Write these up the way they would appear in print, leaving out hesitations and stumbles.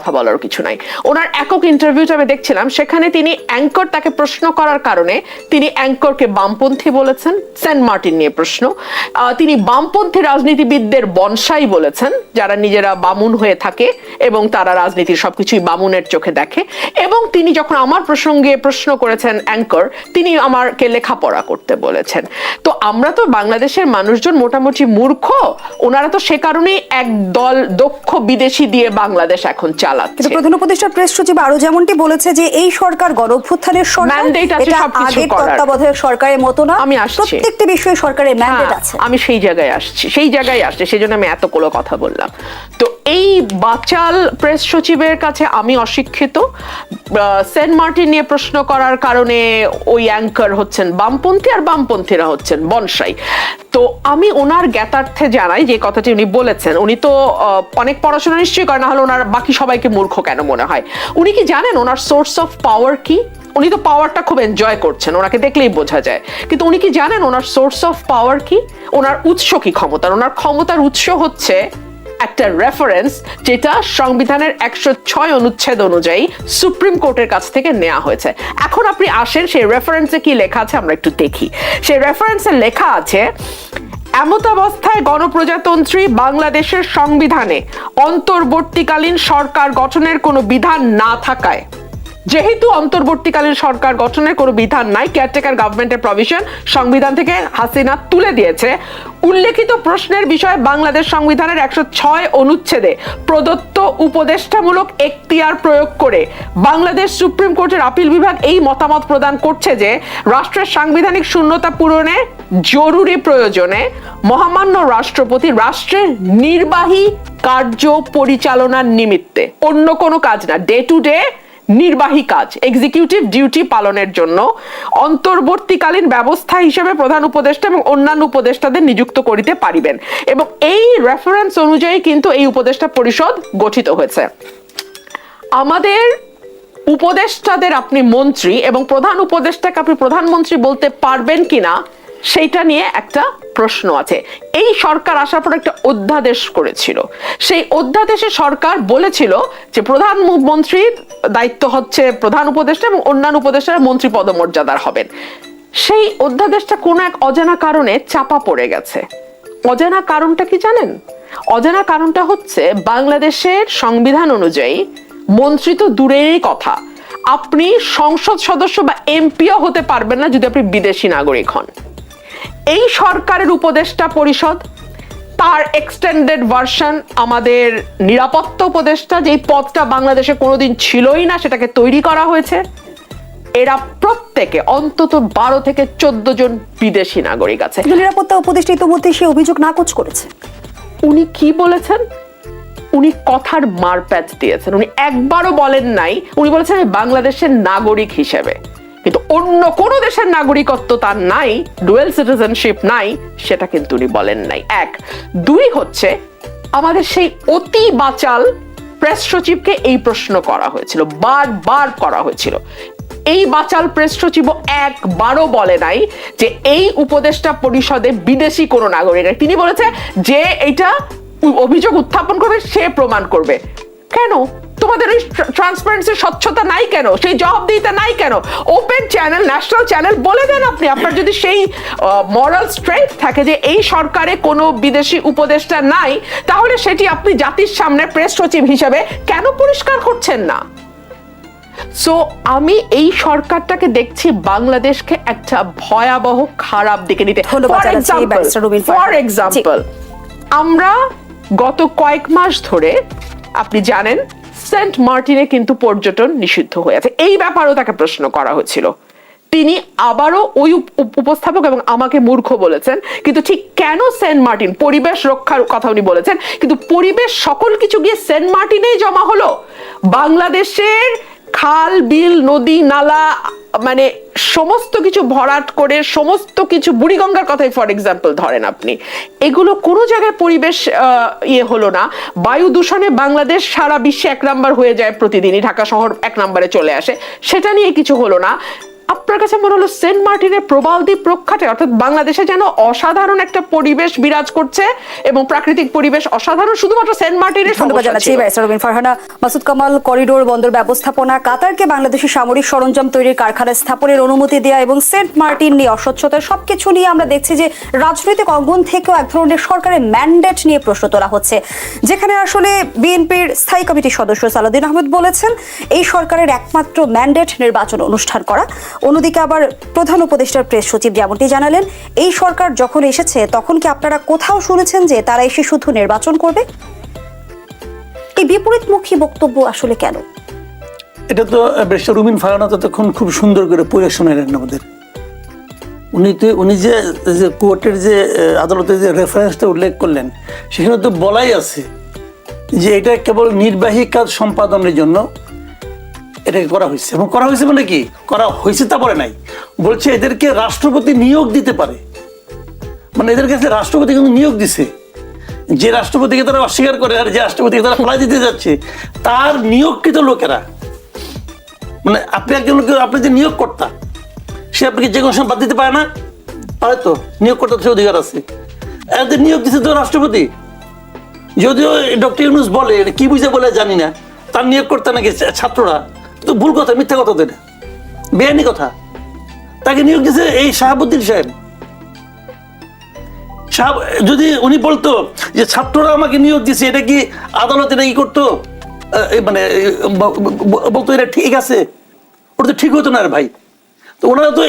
কথা বলার কিছু নাই। ওনার একক ইন্টারভিউটা আমি দেখছিলাম, সেখানে তিনি অ্যাঙ্কর তাকে প্রশ্ন করার কারণে তিনি অ্যাঙ্করকে বামপন্থী বলেছেন। সেন্ট মার্টিন নিয়ে প্রশ্ন, তিনি বামপন্থী রাজনীতিবিদদের বনসাই বলেছেন, যারা নিজেরা বামুন হয়ে থাকে এবং তারা রাজনীতির সবকিছুই বামুনের চোখে দেখে। এবং তিনি যখন আমার প্রসঙ্গে প্রশ্ন করেছেন অ্যাঙ্কর, তিনি আমাকে লেখাপড়া করতে বলেছেন। তো আমরা তো বাংলাদেশের মানুষজন মোটামুটি মূর্খ, ওনারা তো সে কারণেই একদল দক্ষ বিদেশি দিয়ে বাংলাদেশ এখন চালাচ্ছে। প্রধান উপদেষ্টা প্রেস সচিব আরো যেমনটি বলেছে যে এই সরকার গণঅভ্যুত্থানের সরকার, এটা আগের তত্ত্বাবধায়ক সরকারের মতো না, আমি আসছি প্রত্যেকটি বিষয়ে সরকারের ম্যান্ডেট আছে। আমি সেই জায়গায় আসছি, সেই জন্য আমি এতগুলো কথা বললাম। তো এই বাচাল প্রেস সচিবের কাছে আমি অশিক্ষিত। সেন্ট মার্টিন নিয়ে প্রশ্ন করার কারণে ওই অ্যাঙ্কর হচ্ছেন বামপন্থী আর বামপন্থীরা হচ্ছেন বনসাই। তো আমি ওনার জ্ঞাতার্থে জানাই যে কথাটি উনি বলেছেন, উনি তো অনেক পড়াশোনা নিশ্চয়ই করেন, না হলে ওনার বাকি সবাইকে মূর্খ কেন মনে হয়? উনি কি জানেন ওনার সোর্স অফ পাওয়ার কি? উনি তো পাওয়ারটা খুব এনজয় করছেন, ওনাকে দেখলেই বোঝা যায়। কিন্তু উনি কি জানেন ওনার সোর্স অফ পাওয়ার কি? ওনার উৎস কি ক্ষমতার? ওনার ক্ষমতার উৎস হচ্ছে একটা রেফারেন্স, যেটা সংবিধানের 106 অনুচ্ছেদ অনুযায়ী সুপ্রিম কোর্টের কাছ থেকে নেওয়া হয়েছে। এখন আপনি আসেন সেই রেফারেন্সে কি লেখা আছে আমরা একটু দেখি। সেই রেফারেন্সে লেখা আছে, এমতাবস্থায় গণপ্রজাতন্ত্রী বাংলাদেশের সংবিধানে অন্তর্বর্তীকালীন সরকার গঠনের কোনো বিধান না থাকায়, যেহেতু অন্তর্বর্তীকালীন সরকার গঠনের কোনো বিধান নাই, কেয়ারটেকার গভর্নমেন্টের প্রভিশন সংবিধান থেকে হাসিনা তুলে দিয়েছে, উল্লেখিত প্রশ্নের বিষয়ে বাংলাদেশ সংবিধানের 106 অনুচ্ছেদে প্রদত্ত উপদেষ্টামূলক এখতিয়ার প্রয়োগ করে বাংলাদেশ সুপ্রিম কোর্টের আপিল বিভাগ এই মতামত প্রদান করছে যে রাষ্ট্রের সাংবিধানিক শূন্যতা পূরণে জরুরি প্রয়োজনে মহামান্য রাষ্ট্রপতি রাষ্ট্রের নির্বাহী কার্য পরিচালনার নিমিত্তে, অন্য কোনো কাজ না, ডে টু ডে নির্বাহী কাজ, এক্সিকিউটিভ ডিউটি পালনের জন্য অন্তর্বর্তীকালীন ব্যবস্থা হিসেবে প্রধান উপদেষ্টা এবং অন্যান্য উপদেষ্টাদের নিযুক্ত করিতে পারিবেন। এবং এই রেফারেন্স অনুযায়ী কিন্তু এই উপদেষ্টা পরিষদ গঠিত হয়েছে। আমাদের উপদেষ্টাদের আপনি মন্ত্রী এবং প্রধান উপদেষ্টাকে আপনি প্রধানমন্ত্রী বলতে পারবেন কিনা সেইটা নিয়ে একটা প্রশ্ন আছে। এই সরকার আসার পর একটা অধ্যাদেশ করেছিল, সেই অধ্যাদেশে সরকার বলেছিল যে প্রধানমন্ত্রীর দায়িত্ব হচ্ছে প্রধান উপদেষ্টা এবং অন্যান্য উপদেষ্টারা মন্ত্রী পদমর্যাদার হবেন। সেই অধ্যাদেশটা কোনো এক অজানা কারণে চাপা পড়ে গেছে। অজানা কারণটা কি জানেন? অজানা কারণটা হচ্ছে বাংলাদেশের সংবিধান অনুযায়ী মন্ত্রী তো দূরেরই কথা, আপনি সংসদ সদস্য বা এমপিও হতে পারবেন না যদি আপনি বিদেশি নাগরিক হন। এই সরকারের উপদেষ্টা পরিষদ, তার এক্সটেন্ডেড ভার্সন আমাদের নিরাপত্তা উপদেষ্টা, যেই পদটা বাংলাদেশে কোনোদিন ছিলই না, সেটাকে তৈরি করা হয়েছে। এরা প্রত্যেকে অন্তত 12 থেকে 14 জন বিদেশি নাগরিক আছে। নিরাপত্তা উপদেষ্টা ইতিমধ্যে সে অভিযোগ নাকচ করেছে। উনি কি বলেছেন? উনি কথার মারপ্যাচ দিয়েছেন। উনি একবারও বলেন নাই, উনি বলেছেন বাংলাদেশের নাগরিক হিসেবে, কিন্তু অন্য কোন দেশের নাগরিকত্ব তার নাই, ডুয়েল সিটিজেনশিপ নাই, সেটা কিন্তু উনি বলেন নাই। এক। দুই হচ্ছে, আমাদের সেই অতি বাচাল প্রেস সচিবকে এই প্রশ্ন করা হয়েছিল, বারবার করা হয়েছিল। এই বাচাল প্রেস সচিব একবারও বলে নাই যে এই উপদেষ্টা পরিষদে বিদেশি কোন নাগরিক। তিনি বলেছে যে এইটা অভিযোগ উত্থাপন করবে সে প্রমাণ করবে। কেন তোমাদের ওই ট্রান্সপারেন্সি, স্বচ্ছতা নাই কেন? সেই জবাবদিহিতা নাই কেন? ওপেন চ্যানেল, ন্যাশনাল চ্যানেল বলে দেন আপনি। আপনার যদি সেই মরাল স্ট্রেংথ থাকে যে এই সরকারে কোনো বিদেশি উপদেষ্টা নাই, তাহলে সেটি আপনি জাতির সামনে প্রেস সচিব হিসেবে কেন পরিষ্কার করছেন না? সো আমি এই সরকারটাকে দেখছি বাংলাদেশকে একটা ভয়াবহ খারাপ দিকে নিতে। ফর এক্সাম্পল, আমরা গত কয়েক মাস ধরে আপনি জানেন সেন্ট মার্টিনে কিন্তু পর্যটন নিষিদ্ধ হয়ে আছে। এই ব্যাপারেও তাকে প্রশ্ন করা হয়েছিল। তিনি আবারও ওই উপস্থাপক এবং আমাকে মূর্খ বলেছেন, কিন্তু ঠিক কেন সেন্ট মার্টিন, পরিবেশ রক্ষার কথা উনি বলেছেন, কিন্তু পরিবেশ সকল কিছু গিয়ে সেন্ট মার্টিনেই জমা হলো। বাংলাদেশের খাল, বিল, নদী, নালা, মানে সমস্ত কিছু ভরাট করে, সমস্ত কিছু, বুড়িগঙ্গার কথাই ফর এক্সাম্পল ধরেন আপনি, এগুলো কোনো জায়গায় পরিবেশ হলো না। বায়ু দূষণে বাংলাদেশ সারা বিশ্বে 1 নাম্বার হয়ে যায় প্রতিদিনই, ঢাকা শহর 1 নাম্বারে চলে আসে, সেটা নিয়ে কিছু হলো না। আপনার কাছে মনে হলো সেন্ট মার্টিনের প্রবাল দ্বীপ প্রখ্যাতে, অর্থাৎ বাংলাদেশে যেন অসাধারণ একটা পরিবেশ বিরাজ করছে এবং প্রাকৃতিক পরিবেশ অসাধারণ, শুধুমাত্র সেন্ট মার্টিনের সমস্যা ছিল। রবিন ফারহানা, মাসুদ কামাল, করিডোর, বন্দর ব্যবস্থাপনা, কাতারকে বাংলাদেশে সামরিক সরঞ্জাম তৈরির কারখানা স্থাপনের অনুমতি দেওয়া এবং সেন্ট মার্টিন নিয়ে অস্বচ্ছতা, সবকিছু নিয়ে আমরা দেখছি যে রাজনৈতিক অঙ্গন থেকেও এক ধরনের সরকারের ম্যান্ডেট নিয়ে প্রশ্ন তোলা হচ্ছে, যেখানে আসলে বিএনপির স্থায়ী কমিটির সদস্য সালাউদ্দিন আহমেদ বলেছেন এই সরকারের একমাত্র ম্যান্ডেট নির্বাচন অনুষ্ঠান করা। অন্যদিকে আবার প্রধান উপদেষ্টার প্রেস সচিব যেমনটি জানালেন, এই সরকার যখন এসেছে তখন কি আপনারা কোথাও শুনেছেন যে তারা এসে শুধু নির্বাচন করবে? এই বিপরীতমুখী বক্তব্য আসলে কেন? এটা তো ব্যারিস্টার রুমিন ফারহানা তখন খুব সুন্দর করে পড়ে শোনালেন আমাদের। উনি যে কোর্টের যে আদালতের যে রেফারেন্সটা উল্লেখ করলেন, সেখানে তো বলাই আছে যে এটা কেবল নির্বাহী কাজ সম্পাদনের জন্য এটাকে করা হয়েছে। এবং করা হয়েছে মানে কি করা হয়েছে তা বলে নাই, বলছে এদেরকে রাষ্ট্রপতি নিয়োগ দিতে পারে, মানে এদের কাছে রাষ্ট্রপতি কিন্তু নিয়োগ দিছে। যে রাষ্ট্রপতিকে তারা অস্বীকার করে আর যে রাষ্ট্রপতিকে তারা ফেলাই দিতে যাচ্ছে তার নিয়োগকৃত লোকেরা, মানে আপনি একজন লোক, আপনি যে নিয়োগ কর্তা, সে আপনাকে যে কোনো সময় বাদ দিতে পারে না? পারে তো, নিয়োগ কর্তার সে অধিকার আছে। এদের নিয়োগ দিচ্ছে তো রাষ্ট্রপতি। যদিও ডক্টর ইউনূস বলে, কি বুঝে বলে জানি না, তার নিয়োগ কর্তা নাকি ছাত্ররা, তো ভুল কথা, মিথ্যা কথা, দেয় বেআইনি কথা। তাকে নিয়োগ দিচ্ছে এই শাহাবুদ্দিন সাহেব। যদি উনি বলতো যে ছাত্ররা আমাকে নিয়োগ দিচ্ছে, এটা কি আদালতে নাকি করতো, মানে বলতো এটা ঠিক আছে, ওটা তো ঠিক হতো না রে ভাই। তো ওনারা তো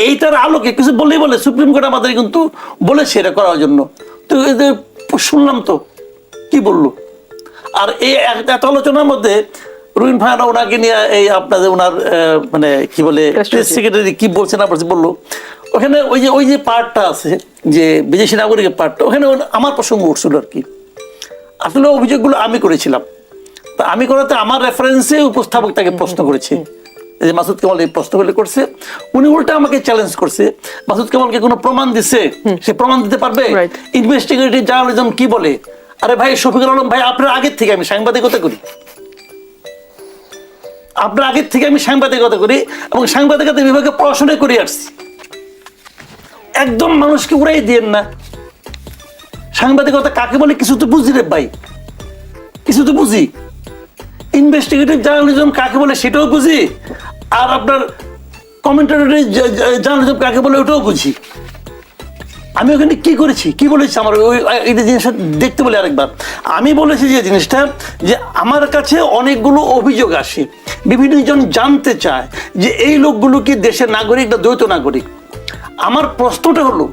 এইটার আলোকে কিছু বললেই বলে, সুপ্রিম কোর্ট আমাদের কিন্তু বলেছে এটা করার জন্য। তো শুনলাম তো কি বললো। আর এই এত আলোচনার মধ্যে রুমিন ফারহানা ওনাকে নিয়ে এই আপনাদের ওনার মানে কি বলে প্রেস সেক্রেটারি কি বলছে না বলছে বললো, ওখানে ওই যে পার্টটা আছে যে বিদেশি নাগরিকের পার্টটা, ওখানে আমার প্রসঙ্গ উঠছিল আর কি। আসলে অভিযোগগুলো আমি করেছিলাম, তা আমি করাতে আমার রেফারেন্সে উপস্থাপক তাকে প্রশ্ন করেছে যে মাসুদ কামাল এই প্রশ্নগুলো করছে। উনি উল্টা আমাকে চ্যালেঞ্জ করছে, মাসুদ কামালকে কোনো প্রমাণ দিচ্ছে, সে প্রমাণ দিতে পারবে? ইনভেস্টিগেটিভ জার্নালিজম কি বলে? আরে ভাই শফিকুল আলম ভাই, আপনার আগের থেকে আমি সাংবাদিকতা করি, আপনার আগের থেকে আমি সাংবাদিকতা করি এবং সাংবাদিকতা বিভাগে পড়াশোনা করে আসছি। একদম মানুষকে উড়াই দিয়েন না। সাংবাদিকতা কাকে বলে কিছু তো বুঝি রে ভাই, কিছু তো বুঝি। ইনভেস্টিগেটিভ জার্নালিজম কাকে বলে সেটাও বুঝি, আর আপনার কমেন্টারি জার্নালিজম কাকে বলে ওটাও বুঝি। আমি ওখানে কি করেছি, কি বলেছি, আমার এই জিনিসটা দেখতে বলে আরেকবার। আমি বলেছি যে জিনিসটা, যে আমার কাছে অনেকগুলো অভিযোগ আসে, বিভিন্ন জন জানতে চায় যে এই লোকগুলো কি দেশের নাগরিক না দ্বৈত নাগরিক। আমার প্রশ্নটা হলো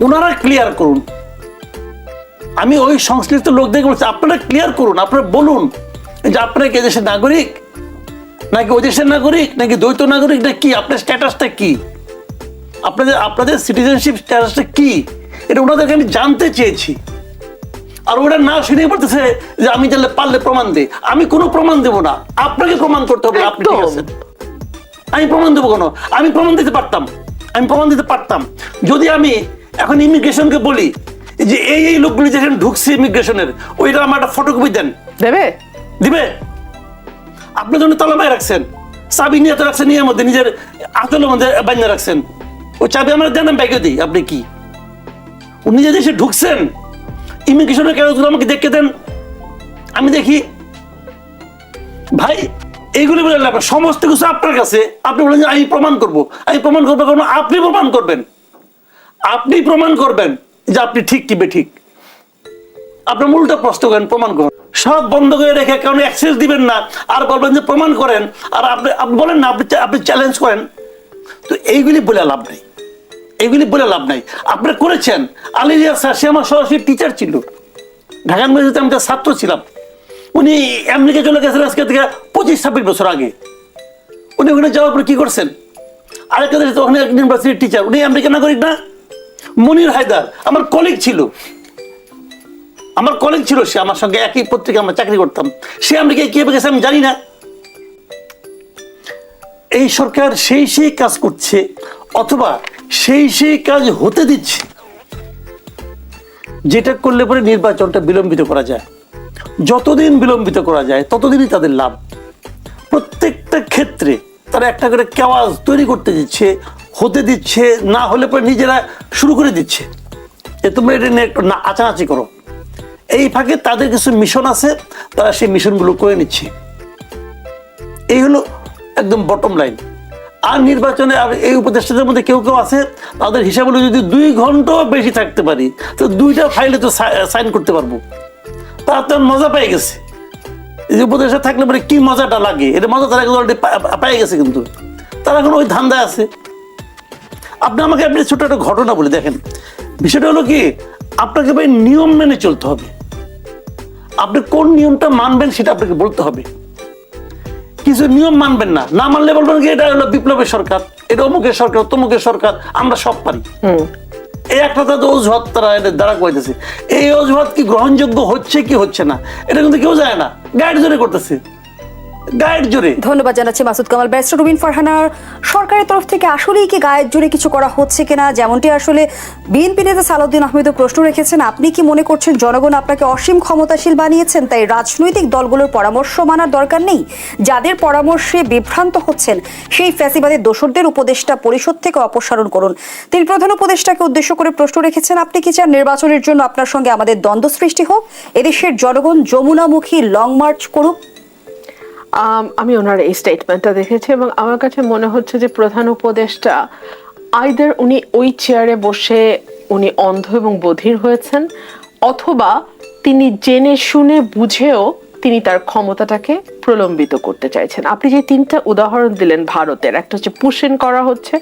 ওনারা ক্লিয়ার করুন। আমি ওই সংশ্লিষ্ট লোকদের বলছি আপনারা ক্লিয়ার করুন, আপনারা বলুন যে আপনারা কি দেশের নাগরিক নাকি ওই দেশের নাগরিক নাকি দ্বৈত নাগরিক না কি, আপনার স্ট্যাটাসটা কি, আপনাদের সিটিজেনশিপ স্ট্যাটাসটা কি, এটা ওনাদেরকে আমি জানতে চেয়েছি। আর ওরা না শুনে বলতেছে যে আমি জানলে পারলে প্রমাণ দে। আমি কোনো প্রমাণ দেবো না, আপনাকে প্রমাণ করতে হবে। আপনি ঠিক আছেন, আমি প্রমাণ দেবো কেন? আমি প্রমাণ দিতে পারতাম যদি আমি এখন ইমিগ্রেশনকে বলি যে এই লোকগুলি যেখানে ঢুকছে ইমিগ্রেশনের, ওইটা আমার একটা ফটোকপি দেন, দিবে? আপনি যখন তালা মায় রাখছেন, চাবি নিয়ে তো রাখছেন, নিয়ে মধ্যে নিজের আতলের মধ্যে বানিয়ে রাখছেন, ওই চাবি আমরা দেন, আমি ব্যাগে দিই। আপনি কি উনি যে দেশে ঢুকছেন ইমিগ্রেশনের কাগজগুলো আমাকে দেখে দেন, আমি দেখি। ভাই এইগুলি বলে সমস্ত কিছু আপনার কাছে, আপনি বলেন যে আমি প্রমাণ করবো কারণ আপনি প্রমাণ করবেন যে আপনি ঠিক কি বেঠিক। আপনার মূলটা প্রশ্ন করেন, প্রমাণ করেন। সব বন্ধ করে রেখে কারণ অ্যাক্সেস দিবেন না, আর বলবেন যে প্রমাণ করেন, আর আপনি বলেন না, আপনি চ্যালেঞ্জ করেন। তো এইগুলি বলে লাভ নাই, আপনি করেছেন। আলী রিয়াজ স্যার, সে আমার সরাসরি টিচার ছিল, ঢাকা ইউনিভার্সিটিতে আমি তার ছাত্র ছিলাম। উনি আমেরিকা চলে গেছেন আজকে থেকে 25-26 বছর আগে। উনি ওখানে যাওয়ার পর কি করছেন? আরেকটা দেশে ওখানে ইউনিভার্সিটির টিচার, উনি আমেরিকা নাগরিক না? মনির হায়দার আমার কলিগ ছিল, সে আমার সঙ্গে একই পত্রিকা আমরা চাকরি করতাম। সে আমেরিকায় কি গেছে আমি জানি না। এই সরকার সেই কাজ করছে, অথবা সেই কাজ হতে দিচ্ছে, যেটা করলে পরে নির্বাচনটা বিলম্বিত করা যায়। যতদিন বিলম্বিত করা যায় ততদিনই তাদের লাভ। প্রত্যেকটা ক্ষেত্রে তারা একটা করে কেওয়াজ তৈরি করতে দিচ্ছে, হতে দিচ্ছে, না হলে পরে নিজেরা শুরু করে দিচ্ছে যে তোমরা এটা নিয়ে একটু আচানাচি করো। এই ফাঁকে তাদের কিছু মিশন আছে, তারা সেই মিশনগুলো করে নিচ্ছে। এই হলো একদম বটম লাইন। আর নির্বাচনে আর এই উপদেষ্টাদের মধ্যে কেউ কেউ আছে, তাদের হিসাব হলো যদি 2 ঘন্টাও বেশি থাকতে পারি তো 2টা ফাইলে তো সাইন করতে পারবো। তারা তো মজা পেয়ে গেছে, এই যে উপদেষ্টা থাকলে পরে কি মজাটা লাগে, এটা মজা তারা অলরেডি পেয়ে গেছে। কিন্তু তারা এখন ওই ধান্দায় আছে। আপনি ছোট একটা ঘটনা বলে দেখেন। বিষয়টা হলো কি, আপনাকে ভাই নিয়ম মেনে চলতে হবে। আপনি কোন নিয়মটা মানবেন সেটা আপনাকে বলতে হবে। কিছু নিয়ম মানবেন না, না মানলে বলবেন কি এটা হলো বিপ্লবের সরকার, এটা অমুকের সরকার, তমুকের সরকার, আমরা সব পারি। এই একটা তো অজুহাত তারা এদের দ্বারা কইতেছে। এই অজুহাত কি গ্রহণযোগ্য হচ্ছে কি হচ্ছে না এটা কিন্তু কেউ জানে না, গাইড জোরে করতেছে, গাইড জোরে। ধন্যবাদ জানাচ্ছি মাসুদ কামাল। ব্যারিস্টার রুবিন ফারহানার, সরকারের তরফ থেকে আসলেই কি গায়ের জোরে কিছু করা হচ্ছে কিনা, যেমনটি আসলে বিএনপি নেতা সালাউদ্দিন আহমেদও প্রশ্ন রেখেছেন, আপনি কি মনে করছেন জনগণ আপনাকে অসীম ক্ষমতাশীল বানিয়েছেন, তাই রাজনৈতিক দলগুলোর পরামর্শ মানার দরকার নেই? যাদের পরামর্শে বিভ্রান্ত হচ্ছেন সেই ফ্যাসিবাদের দোসরদের উপদেষ্টা পরিষদ থেকে অপসারণ করুন। তিনি প্রধান উপদেষ্টাকে উদ্দেশ্য করে প্রশ্ন রেখেছেন, আপনি কি চান নির্বাচনের জন্য আপনার সঙ্গে আমাদের দ্বন্দ্ব সৃষ্টি হোক, এদেশের জনগণ যমুনামুখী লং মার্চ করুক? আমি ওনার এই স্টেটমেন্টটা দেখেছি এবং আমার কাছে মনে হচ্ছে যে প্রধান উপদেষ্টা আইদার উনি ওই চেয়ারে বসে উনি অন্ধ এবং বধির হয়েছেন, অথবা তিনি জেনে শুনে বুঝেও তিনি তার ক্ষমতাটাকে প্রলম্বিত করতে চাইছেন। আপনি যে 3টা উদাহরণ দিলেন ভারতের, একটা হচ্ছে পুশ-ইন করা হচ্ছে,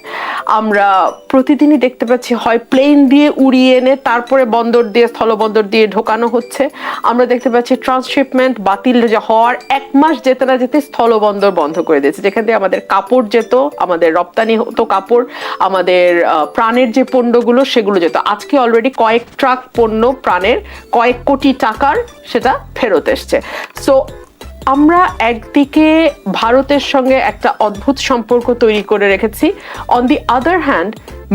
আমরা প্রতিদিনই দেখতে পাচ্ছি হয় প্লেন দিয়ে উড়িয়ে এনে তারপরে বন্দর দিয়ে, স্থলবন্দর দিয়ে ঢোকানো হচ্ছে। আমরা দেখতে পাচ্ছি ট্রান্সশিপমেন্ট বাতিল হওয়ার 1 মাস যেতে না যেতে স্থলবন্দর বন্ধ করে দিয়েছে, যেখান থেকে আমাদের কাপড় যেত, আমাদের রপ্তানি হতো কাপড়, আমাদের প্রাণের যে পণ্যগুলো সেগুলো যেত। আজকে অলরেডি কয়েক ট্রাক পণ্য প্রাণের কয়েক কোটি টাকার সেটা ফেরত এসছে। সো আমরা একদিকে ভারতের সঙ্গে একটা অদ্ভুত সম্পর্ক তৈরি করে রেখেছি, অন দি আদার হ্যান্ড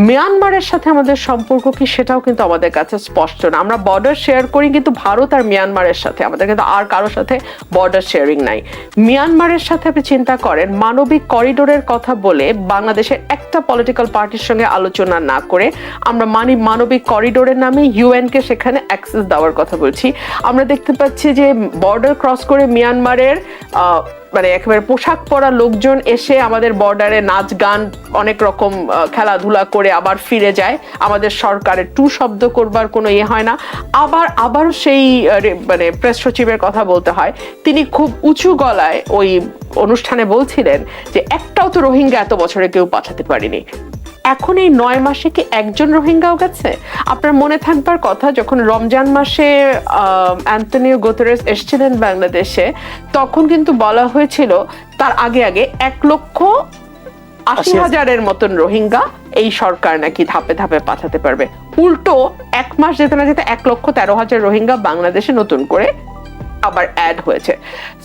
মিয়ানমারের সাথে আমাদের সম্পর্ক কি সেটাও কিন্তু আমাদের কাছে স্পষ্ট না। আমরা বর্ডার শেয়ার করি কিন্তু ভারত আর মিয়ানমারের সাথে, আমাদের কিন্তু আর কারোর সাথে বর্ডার শেয়ারিং নাই। মিয়ানমারের সাথে আপনি চিন্তা করেন, মানবিক করিডোরের কথা বলে বাংলাদেশের একটা পলিটিক্যাল পার্টির সঙ্গে আলোচনা না করে আমরা মানবিক করিডোরের নামে ইউএনকে সেখানে অ্যাক্সেস দেওয়ার কথা বলছি। আমরা দেখতে পাচ্ছি যে বর্ডার ক্রস করে মিয়ানমারের মানে একেবারে পোশাক পরা লোকজন এসে আমাদের বর্ডারে নাচ গান অনেক রকম খেলাধুলা করে আবার ফিরে যায়, আমাদের সরকারের টু শব্দ করবার কোনো ইয়ে হয় না। আবার সেই মানে প্রেস সচিবের কথা বলতে হয়, তিনি খুব উঁচু গলায় ওই অনুষ্ঠানে বলছিলেন যে একটাও তো রোহিঙ্গা এত বছরে কেউ পাঠাতে পারেনি। এখন এই 9 মাসে কি একজন রোহিঙ্গাও গেছে? আপনার মনে থাকবার কথা, যখন রমজান মাসে অ্যান্টনিও গুতেরেস এসেছিলেন বাংলাদেশে, তখন কিন্তু বলা হয়েছিল তার আগে 1,80,000-এর মতন রোহিঙ্গা এই সরকার নাকি ধাপে ধাপে পাঠাতে পারবে। উল্টো 1 মাস যেতে না যেতে 1,13,000 রোহিঙ্গা বাংলাদেশে নতুন করে আবার অ্যাড হয়েছে।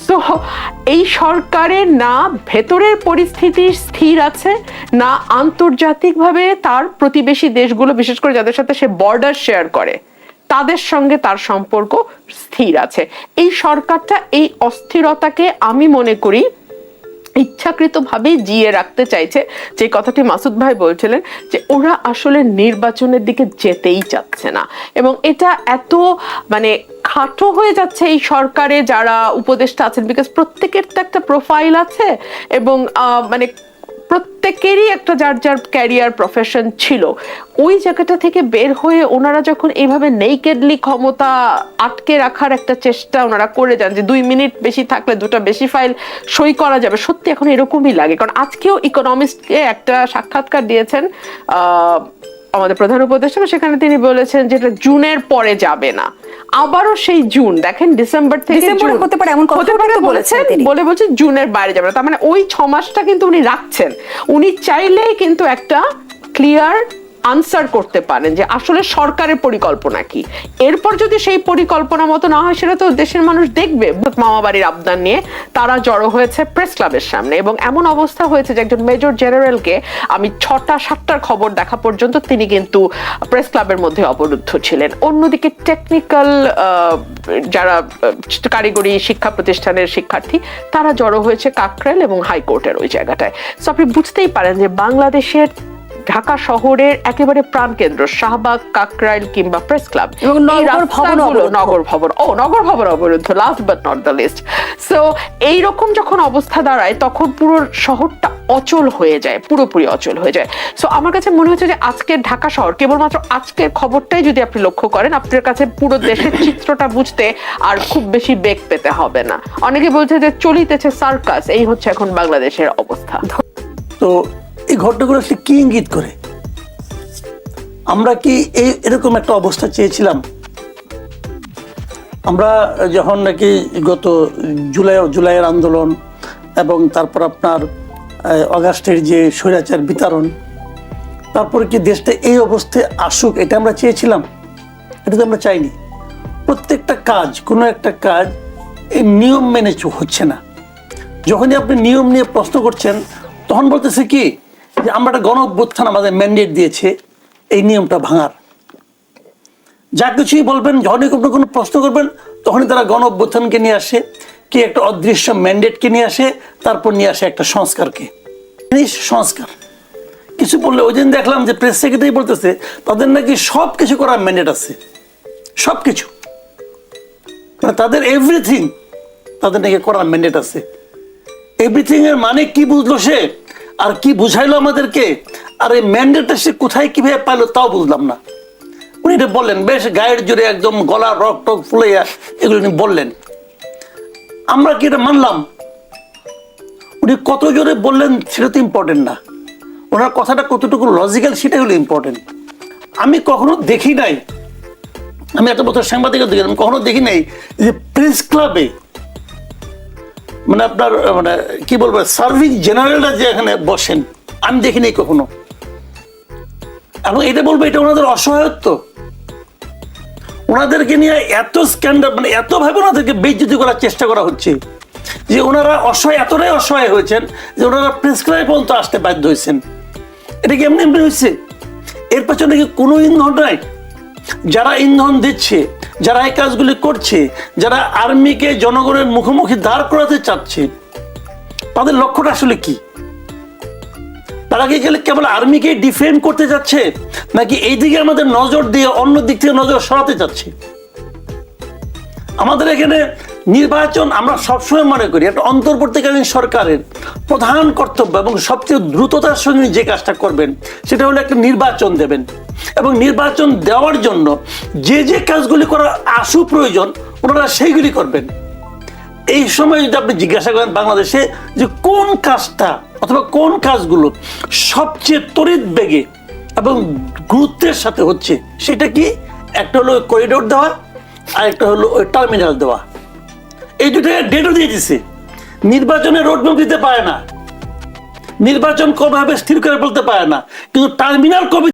সো এই সরকারের না ভেতরের পরিস্থিতি স্থির আছে, না আন্তর্জাতিকভাবে তার প্রতিবেশী দেশগুলো, বিশেষ করে যাদের সাথে সে বর্ডার শেয়ার করে, তাদের সঙ্গে তার সম্পর্ক স্থির আছে। এই সরকারটা এই অস্থিরতাকে আমি মনে করি ইচ্ছাকৃতভাবেই জিয়ে রাখতে চাইছে। যে কথাটি মাসুদ ভাই বলছিলেন যে ওরা আসলে নির্বাচনের দিকে যেতেই চাচ্ছে না, এবং এটা এত মানে খাটো হয়ে যাচ্ছে এই সরকারে যারা উপদেষ্টা আছেন, বিকজ প্রত্যেকের তো একটা প্রোফাইল আছে এবং মানে প্রত্যেকেরই একটা যার যার ক্যারিয়ার প্রফেশন ছিল। ওই জায়গাটা থেকে বের হয়ে ওনারা যখন এইভাবে নেইকেডলি ক্ষমতা আটকে রাখার একটা চেষ্টা ওনারা করে যান, যে 2 মিনিট বেশি থাকলে 2টা বেশি ফাইল সই করা যাবে, সত্যি এখন এরকমই লাগে। কারণ আজকেও ইকোনমিস্টকে একটা সাক্ষাৎকার দিয়েছেন আমাদের প্রধান উপদেষ্টা, সেখানে তিনি বলেছেন যে এটা জুনের পরে যাবে না। আবারও সেই জুন, দেখেন ডিসেম্বর থেকে হতে পারে এমন কথা বলেছেন, বলছে জুনের বাইরে যাবে না। তার মানে ওই 6 মাসটা কিন্তু উনি রাখছেন। উনি চাইলেই কিন্তু একটা ক্লিয়ার আনসার করতে পারেন যে আসলে সরকারের পরিকল্পনা কি। এরপর যদি সেই পরিকল্পনা মতো না হয় সেটা তো দেশের মানুষ দেখবে। মামাবাড়ির আবদার নিয়ে তারা জড়ো হয়েছে প্রেস ক্লাবের সামনে, এবং এমন অবস্থা হয়েছে যে একজন মেজর জেনারেলকে আমি 6টা-7টার খবর দেখা পর্যন্ত তিনি কিন্তু প্রেস ক্লাবের মধ্যে অবরুদ্ধ ছিলেন। অন্যদিকে টেকনিক্যাল যারা কারিগরি শিক্ষা প্রতিষ্ঠানের শিক্ষার্থী তারা জড়ো হয়েছে কাকরাইল এবং হাইকোর্টের ওই জায়গাটায়। সো আপনি বুঝতেই পারেন যে বাংলাদেশের ঢাকা শহরের একেবারে প্রাণকেন্দ্র শাহবাগ, কাকরাইল কিংবা প্রেস ক্লাব এবং নগর ভবন অবরুদ্ধ, last but not the least. So এইরকম যখন অবস্থা দাঁড়ায় তখন পুরো শহরটা অচল হয়ে যায়, পুরোপুরি অচল হয়ে যায়। সো আমার কাছে মনে হচ্ছে যে আজকের ঢাকা শহর, কেবলমাত্র আজকের খবরটাই যদি আপনি লক্ষ্য করেন, আপনার কাছে পুরো দেশের চিত্রটা বুঝতে আর খুব বেশি বেগ পেতে হবে না। অনেকে বলছে যে চলিতেছে সার্কাস, এই হচ্ছে এখন বাংলাদেশের অবস্থা। তো এই ঘটনাগুলো আসলে কি ইঙ্গিত করে? আমরা কি এরকম একটা অবস্থা চেয়েছিলাম? আমরা যখন নাকি গত জুলাইয়ের আন্দোলন এবং তারপর আপনার আগস্টের যে স্বৈরাচার বিতরণ, তারপরে কি দেশটা এই অবস্থায় আসুক এটা আমরা চেয়েছিলাম? এটা তো আমরা চাইনি। প্রত্যেকটা কাজ, কোনো একটা কাজ এই নিয়ম মেনে হচ্ছে না। যখনই আপনি নিয়ম নিয়ে প্রশ্ন করছেন তখন বলতেছে কি যে আমরা একটা গণ-অভ্যুত্থান আমাদের ম্যান্ডেট দিয়েছে এই নিয়মটা ভাঙার। যা কিছুই বলবেন, যখনই কোনো প্রশ্ন করবেন তখনই তারা গণ-অভ্যুত্থানকে নিয়ে আসে, কি একটা অদৃশ্য ম্যান্ডেটকে নিয়ে আসে, তারপর নিয়ে আসে একটা সংস্কারকে। সংস্কার কিছু বললে, ওই দিন দেখলাম যে প্রেস সেক্রেটারি বলতেছে তাদের নাকি সব কিছু করার ম্যান্ডেট আছে, সব কিছু, মানে তাদের এভরিথিং তাদের নাকি করার ম্যান্ডেট আছে। এভরিথিং এর মানে কি বুঝলো সে, আর কি বুঝাইলো আমাদেরকে, আর এই ম্যান্ডেটটা সে কোথায় কিভাবে পাইলো তাও বুঝলাম না। উনি এটা বললেন বেশ গায়ের জোরে, একদম গলা রক টক ফুলাইয়া এগুলো উনি বললেন। আমরা কি এটা মানলাম? উনি কত জোরে বললেন সেটা তো ইম্পর্টেন্ট না, ওনার কথাটা কতটুকু লজিক্যাল সেটাই হলো ইম্পর্টেন্ট। আমি কখনো দেখি নাই, আমি এত বছর সাংবাদিকতা দেখি, আমি কখনো দেখি নাই যে প্রেস ক্লাবে মানে আপনার মানে কি বলবো সার্ভিস জেনারেলরা যে এখানে বসেন, আমি দেখিনি কখনো। এবং এটা বলবো এটা ওনাদের অসহায়ত্ব, ওনাদেরকে নিয়ে এত স্ক্যান্ডাল, মানে এত ভাবে ওনাদেরকে বেইজ্জতি করার চেষ্টা করা হচ্ছে যে ওনারা এতটাই অসহায় হয়েছেন যে ওনারা প্রেস ক্লাবে পর্যন্ত আসতে বাধ্য হয়েছেন। এটা কি এমনি এমনি হয়েছে? এর পেছনে কি কোনো ইন্ধন নাই? যারা ইন্ধন দিচ্ছে, যারা এই কাজগুলি করছে, যারা আর্মিকে জনগণের মুখোমুখি দাঁড় করাতে চাচ্ছে, তাদের লক্ষ্যটা আসলে কি? তারা কি কেবল আর্মিকে ডিফেন্ড করতে যাচ্ছে, নাকি এইদিকে আমাদের নজর দিয়ে অন্য দিক থেকে নজর সরাতে চাচ্ছে? আমাদের এখানে নির্বাচন, আমরা সবসময় মনে করি একটা অন্তর্বর্তীকালীন সরকারের প্রধান কর্তব্য এবং সবচেয়ে দ্রুততার সঙ্গে যে কাজটা করবেন সেটা হলো একটা নির্বাচন দেবেন, এবং নির্বাচন দেওয়ার জন্য যে কাজগুলি করার আশু প্রয়োজন ওনারা সেইগুলি করবেন। এই সময় যদি আপনি জিজ্ঞাসা করেন বাংলাদেশে যে কোন কাজটা অথবা কোন কাজগুলো সবচেয়ে তড়িৎ বেগে এবং গুরুত্বের সাথে হচ্ছে, সেটা কি? একটা হলো করিডোর দেওয়া, আর একটা হলো ওই টার্মিনাল দেওয়া। এই দুটোকে ডেটও দিয়ে দিছে। নির্বাচনের রোডম্যাপ দিতে পারে না, নির্বাচন কবে হবে স্থির করে বলতে পারে না, কিন্তু টার্মিনাল কবে